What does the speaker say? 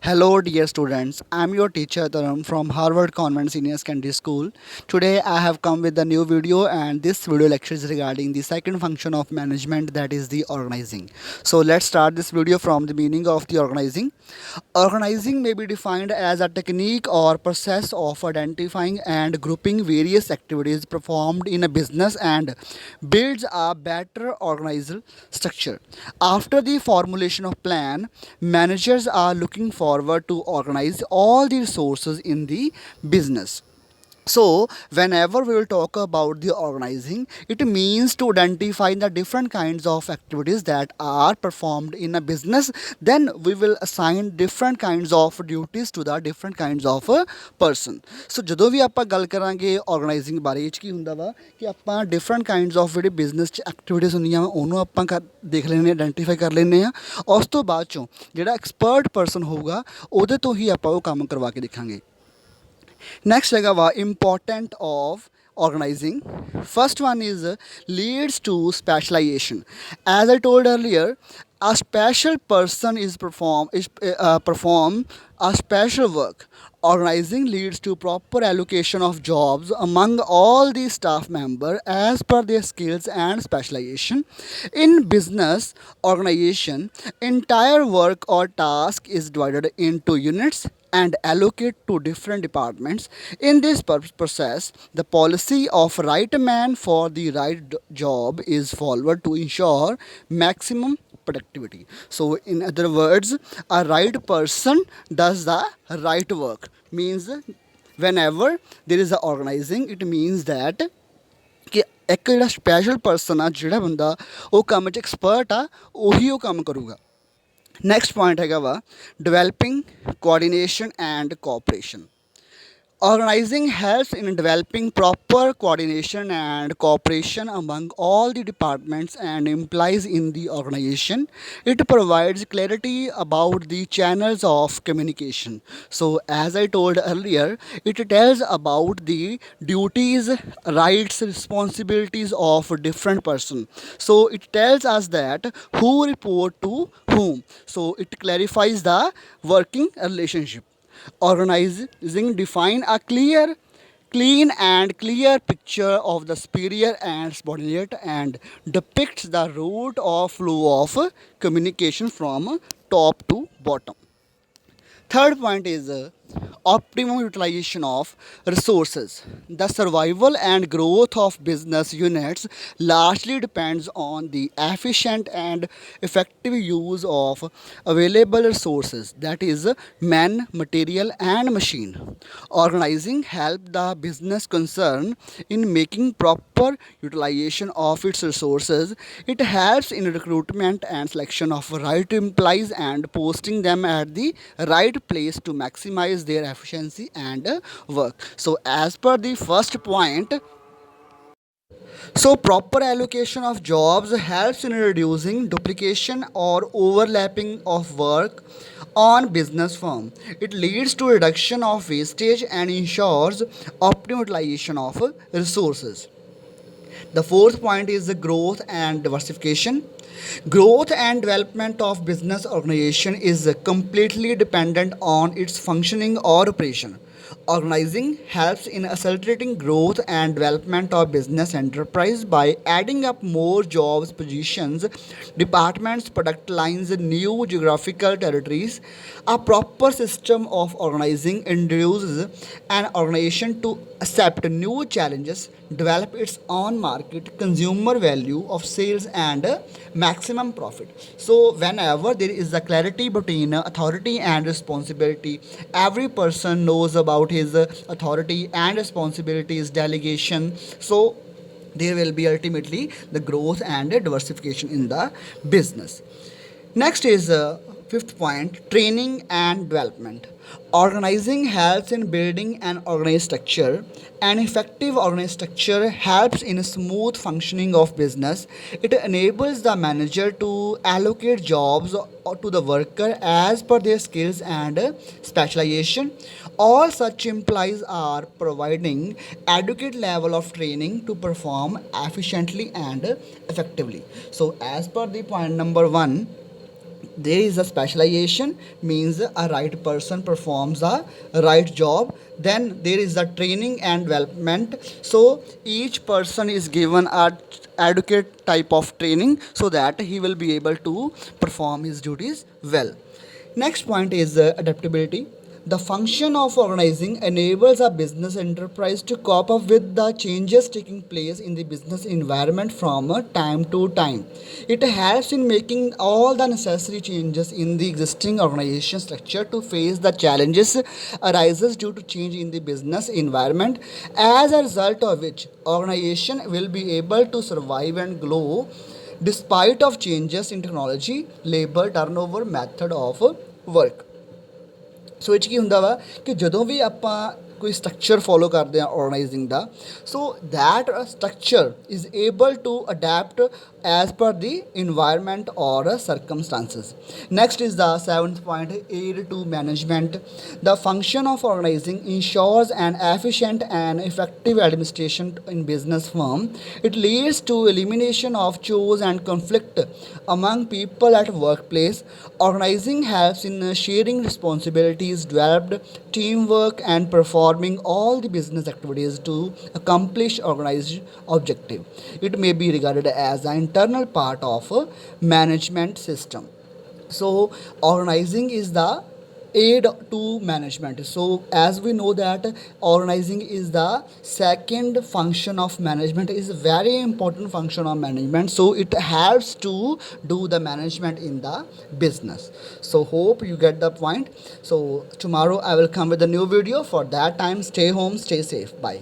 Hello, dear students. I'm your teacher Taram from Harvard Convent Senior Secondary School. Today, I have come with a new video, and this video lecture is regarding the second function of management, that is the organizing. So, let's start this video from the meaning of the organizing. Organizing may be defined as a technique or process of identifying and grouping various activities performed in a business and builds a better organized structure. After the formulation of plan, managers are looking forward to organize all the resources in the business. So, whenever we will talk about the organizing, it means to identify the different kinds of activities that are performed in a business. Then we will assign different kinds of duties to the different kinds of person. So, ਜਦੋਂ ਵੀ ਆਪਾਂ ਗੱਲ ਕਰਾਂਗੇ organising ਬਾਰੇ ਇਹ 'ਚ ਕੀ ਹੁੰਦਾ ਵਾ ਕਿ ਆਪਾਂ ਡਿਫਰੈਂਟ ਕਾਈਂਡਸ ਆਫ ਜਿਹੜੇ ਬਿਜ਼ਨਸ 'ਚ ਐਕਟੀਵਿਟੀਜ਼ ਹੁੰਦੀਆਂ ਵਾ ਉਹਨੂੰ ਆਪਾਂ ਦੇਖ ਲੈਂਦੇ ਹਾਂ, ਆਇਡੈਂਟੀਫਾਈ ਕਰ ਲੈਂਦੇ ਹਾਂ। ਉਸ ਤੋਂ ਬਾਅਦ ਚੋਂ ਜਿਹੜਾ ਐਕਸਪਰਟ ਪਰਸਨ ਹੋਊਗਾ ਉਹਦੇ ਤੋਂ ਹੀ ਆਪਾਂ ਉਹ ਕੰਮ ਕਰਵਾ ਕੇ ਦੇਖਾਂਗੇ। Next है important of organizing. First one is leads to specialization. As I told earlier, a special person is perform a special work. Organizing leads to proper allocation of jobs among all the staff members as per their skills and specialization. In business organization, entire work or task is divided into units and allocate to different departments. In this process, the policy of right man for the right job is followed to ensure maximum productivity. So, in other words, a right person does the right work. Means whenever there is a organizing, it means that ਕਿ ਇੱਕ ਜਿਹੜਾ special person ਆ ਜਿਹੜਾ ਬੰਦਾ ਉਹ ਕੰਮ 'ਚ expert ਆ ਉਹੀ ਉਹ ਕੰਮ ਕਰੂਗਾ। ਨੈਕਸਟ ਪੁਆਇੰਟ ਹੈਗਾ ਵਾ developing coordination and cooperation. Organizing helps in developing proper coordination and cooperation among all the departments and employees in the organization. It provides clarity about the channels of communication. So, as I told earlier, it tells about the duties, rights, responsibilities of different person. So, it tells us that who report to whom. So, it clarifies the working relationship. Organizing define a clean and clear picture of the superior and subordinate and depicts the route of flow of communication from top to bottom. Third point is optimum utilization of resources. The survival and growth of business units largely depends on the efficient and effective use of available resources, that is man, material and machine. Organizing help the business concern in making proper utilization of its resources. It helps in recruitment and selection of right employees and posting them at the right place to maximize their efficiency and work. So, as per the first point, so proper allocation of jobs helps in reducing duplication or overlapping of work on business firm. It leads to reduction of wastage and ensures optimal utilization of resources. The fourth point is the growth and diversification. Growth and development of business organization is completely dependent on its functioning or operation. Organizing helps in accelerating growth and development of business enterprise by adding up more jobs, positions, departments, product lines, new geographical territories. A proper system of organizing induces an organization to accept new challenges, develop its own market, consumer value of sales, and maximum profit. So, whenever there is a clarity between authority and responsibility, every person knows about his authority and responsibilities, delegation. So, there will be ultimately the growth and diversification in the business. Next is fifth point, training and development. Organizing helps in building an organized structure. An effective organized structure helps in smooth functioning of business. It enables the manager to allocate jobs to the worker as per their skills and specialization. All such employees are providing adequate level of training to perform efficiently and effectively. So, as per the point number one, There is a specialization, means a right person performs a right job. Then there is the training and development, so each person is given a adequate type of training so that he will be able to perform his duties well. Next point is adaptability. The function of organizing enables a business enterprise to cope up with the changes taking place in the business environment from time to time. It helps in making all the necessary changes in the existing organization structure to face the challenges arises due to change in the business environment, as a result of which organization will be able to survive and grow despite of changes in technology, labor, turnover, method of work. ਸੋ ਇਹ 'ਚ ਕੀ ਹੁੰਦਾ ਵਾ ਕਿ ਜਦੋਂ ਵੀ ਆਪਾਂ ਕੋਈ structure follow ਕਰਦੇ ਆ ਆਰਗੇਨਾਈਜ਼ਿੰਗ ਦਾ, so that structure is able to adapt as per the environment or circumstances. Next is the seventh point, aid to management. The function of organizing ensures an efficient and effective administration in business firm. It leads to elimination of chores and conflict among people at workplace. Organizing helps in sharing responsibilities, developed teamwork, and performing all the business activities to accomplish organized objective. It may be regarded as an internal part of a management system. So organizing is the aid to management. So as we know that organizing is the second function of management, is a very important function of management, so it helps to do the management in the business. So hope you get the point. So tomorrow I will come with a new video. For that time, stay home, stay safe. Bye.